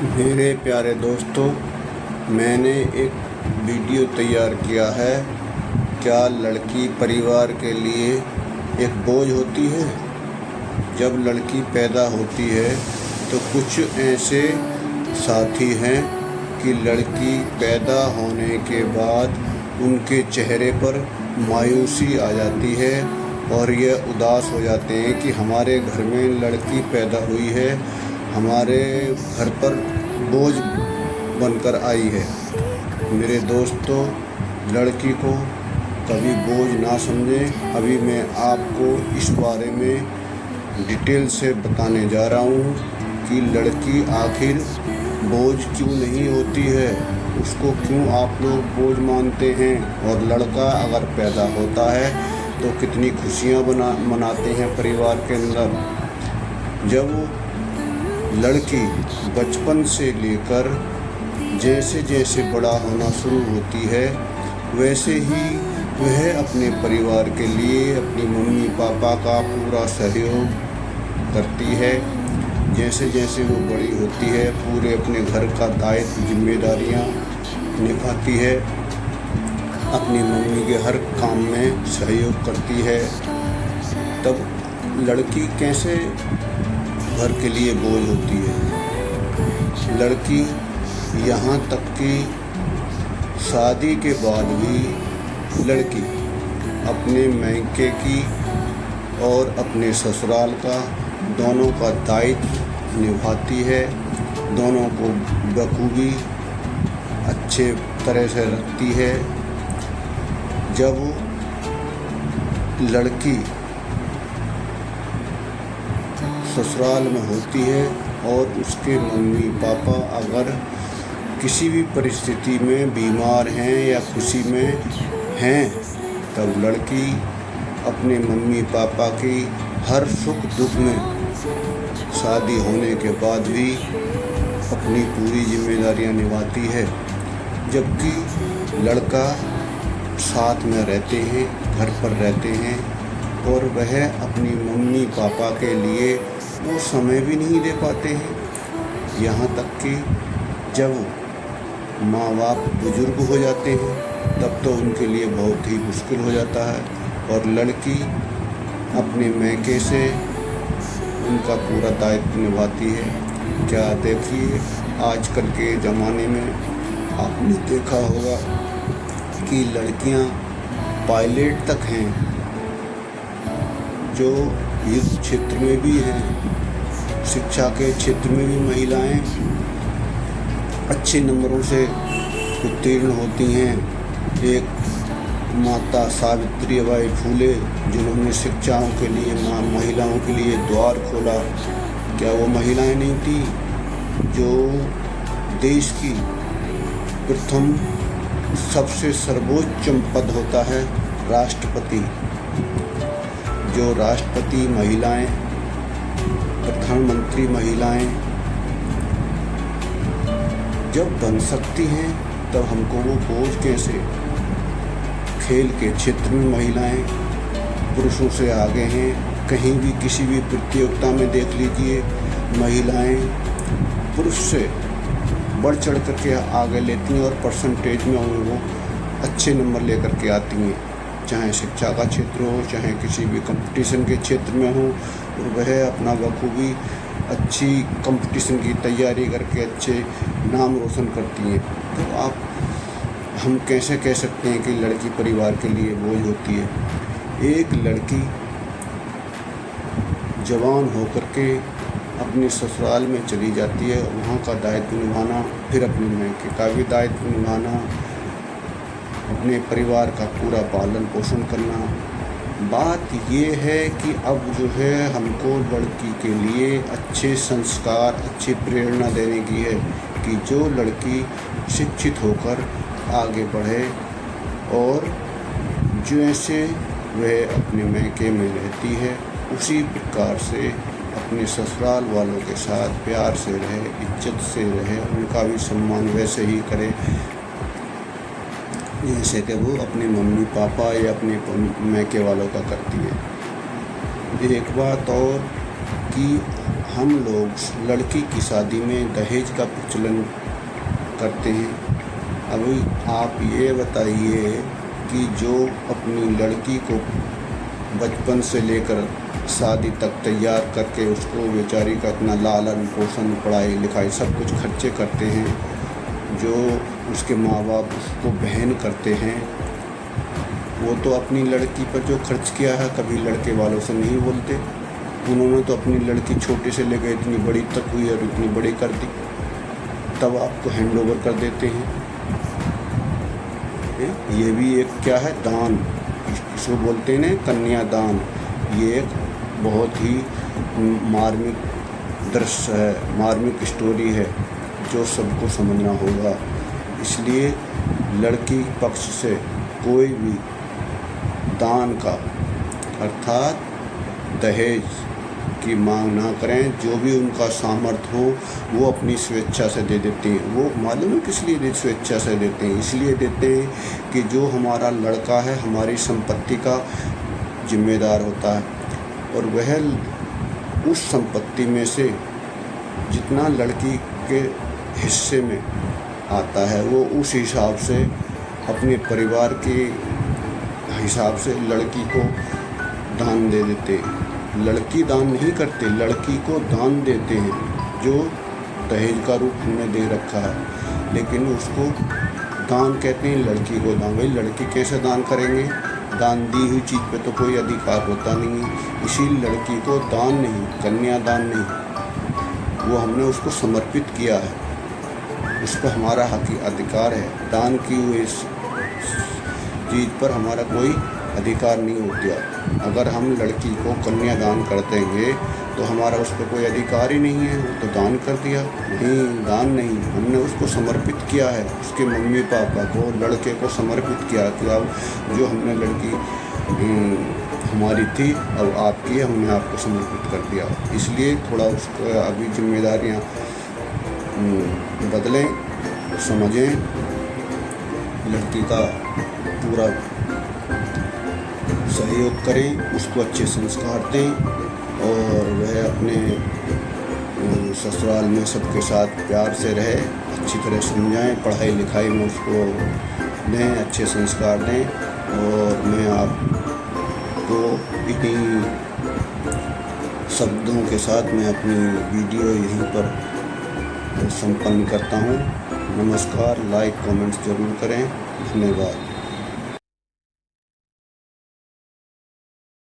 मेरे प्यारे दोस्तों, मैंने एक वीडियो तैयार किया है। क्या लड़की परिवार के लिए एक बोझ होती है? जब लड़की पैदा होती है तो कुछ ऐसे साथी हैं कि लड़की पैदा होने के बाद उनके चेहरे पर मायूसी आ जाती है और यह उदास हो जाते हैं कि हमारे घर में लड़की पैदा हुई है, हमारे घर पर बोझ बनकर आई है। मेरे दोस्तों, लड़की को कभी बोझ ना समझें। अभी मैं आपको इस बारे में डिटेल से बताने जा रहा हूँ कि लड़की आखिर बोझ क्यों नहीं होती है, उसको क्यों आप लोग बोझ मानते हैं, और लड़का अगर पैदा होता है तो कितनी खुशियाँ मनाते हैं परिवार के अंदर। जब लड़की बचपन से लेकर जैसे जैसे बड़ा होना शुरू होती है, वैसे ही वह अपने परिवार के लिए अपनी मम्मी पापा का पूरा सहयोग करती है। जैसे जैसे वो बड़ी होती है, पूरे अपने घर का दायित्व जिम्मेदारियाँ निभाती है, अपनी मम्मी के हर काम में सहयोग करती है। तब लड़की कैसे घर के लिए बोझ होती है? लड़की यहाँ तक कि शादी के बाद भी लड़की अपने मायके की और अपने ससुराल का दोनों का दायित्व निभाती है, दोनों को बखूबी अच्छे तरह से रखती है। जब लड़की ससुराल में होती है और उसके मम्मी पापा अगर किसी भी परिस्थिति में बीमार हैं या खुशी में हैं, तब लड़की अपने मम्मी पापा की हर सुख दुख में शादी होने के बाद भी अपनी पूरी जिम्मेदारियां निभाती है। जबकि लड़का साथ में रहते हैं, घर पर रहते हैं, और वह अपनी मम्मी पापा के लिए वो समय भी नहीं दे पाते हैं। यहाँ तक कि जब माँ बाप बुजुर्ग हो जाते हैं तब तो उनके लिए बहुत ही मुश्किल हो जाता है, और लड़की अपने मायके से उनका पूरा दायित्व निभाती है। क्या देखिए, आजकल के ज़माने में आपने देखा होगा कि लड़कियां पायलट तक हैं, जो युद्ध क्षेत्र में भी हैं, शिक्षा के क्षेत्र में भी महिलाएं अच्छे नंबरों से उत्तीर्ण होती हैं। एक माता सावित्रीबाई फूले, जिन्होंने शिक्षाओं के लिए महिलाओं के लिए द्वार खोला, क्या वो महिलाएं नहीं थी? जो देश की प्रथम सबसे सर्वोच्च पद होता है राष्ट्रपति, जो राष्ट्रपति महिलाएं, प्रधानमंत्री महिलाएं जब बन सकती हैं, तब हमको वो बोझ कैसे? खेल के क्षेत्र में महिलाएं पुरुषों से आगे हैं। कहीं भी किसी भी प्रतियोगिता में देख लीजिए, महिलाएं पुरुष से बढ़ चढ़ करके आगे लेती हैं और परसेंटेज में वो अच्छे नंबर लेकर के आती हैं, चाहे शिक्षा का क्षेत्र हो, चाहे किसी भी कंपटीशन के क्षेत्र में हो, और वह अपना बखूबी अच्छी कंपटीशन की तैयारी करके अच्छे नाम रोशन करती हैं। तो हम कैसे कह सकते हैं कि लड़की परिवार के लिए बोझ होती है? एक लड़की जवान होकर के अपने ससुराल में चली जाती है, वहाँ का दायित्व निभाना, फिर अपने मायके का भी दायित्व निभाना, अपने परिवार का पूरा पालन पोषण करना। बात ये है कि अब जो है हमको लड़की के लिए अच्छे संस्कार, अच्छी प्रेरणा देने की है कि जो लड़की शिक्षित होकर आगे बढ़े, और जैसे वह अपने मायके में रहती है उसी प्रकार से अपने ससुराल वालों के साथ प्यार से रहे, इज्जत से रहे, उनका भी सम्मान वैसे ही करे जैसे कि वो अपने मम्मी पापा या अपने मायके वालों का करती है। एक बात और कि हम लोग लड़की की शादी में दहेज का प्रचलन करते हैं। अभी आप ये बताइए कि जो अपनी लड़की को बचपन से लेकर शादी तक तैयार करके उसको बेचारी का इतना लालन पोषण पढ़ाई लिखाई सब कुछ खर्चे करते हैं, जो उसके माँ बाप उसको बहन करते हैं, वो तो अपनी लड़की पर जो खर्च किया है कभी लड़के वालों से नहीं बोलते। उन्होंने तो अपनी लड़की छोटे से लेकर इतनी बड़ी तक हुई और इतनी बड़ी कर दी, तब आपको हैंड ओवर कर देते हैं। ये भी एक क्या है, दान, इसको बोलते हैं कन्यादान। ये एक बहुत ही मार्मिक दृश्य है, मार्मिक स्टोरी है जो सबको समझना होगा। इसलिए लड़की पक्ष से कोई भी दान का अर्थात दहेज की मांग ना करें। जो भी उनका सामर्थ्य हो वो अपनी स्वेच्छा से दे देते हैं। वो मालूम है किस लिए स्वेच्छा से देते हैं? इसलिए देते हैं कि जो हमारा लड़का है हमारी संपत्ति का जिम्मेदार होता है, और वह उस संपत्ति में से जितना लड़की के हिस्से में आता है वो उस हिसाब से अपने परिवार के हिसाब से लड़की को दान दे देते हैं। लड़की दान नहीं करते, लड़की को दान देते हैं, जो दहेज का रूप हमने दे रखा है, लेकिन उसको दान कहते हैं, लड़की को दान। भाई लड़की कैसे दान करेंगे? दान दी हुई चीज़ पे तो कोई अधिकार होता नहीं है। इसी लड़की को दान नहीं, कन्यादान नहीं, वो हमने उसको समर्पित किया है, उस पर हमारा अधिकार है। दान की हुई चीज़ पर हमारा कोई अधिकार नहीं होता। अगर हम लड़की को कन्यादान कर देंगे तो हमारा उस पर कोई अधिकार ही नहीं है, वो तो दान कर दिया। नहीं, दान नहीं, हमने उसको समर्पित किया है, उसके मम्मी पापा को, लड़के को समर्पित किया कि अब जो हमने लड़की हमारी थी अब आपकी है, हमने आपको समर्पित कर दिया। इसलिए थोड़ा उसको अभी जिम्मेदारियाँ बदलें, समझें, लड़की का पूरा सहयोग करें, उसको अच्छे संस्कार दें, और वह अपने ससुराल में सबके साथ प्यार से रहे, अच्छी तरह समझाएं, पढ़ाई लिखाई में उसको दें, अच्छे संस्कार दें। और मैं आपको इन्हीं शब्दों के साथ मैं अपनी वीडियो यहीं पर संपन्न करता हूँ। नमस्कार, लाइक कमेंट्स ज़रूर करें। धन्यवाद।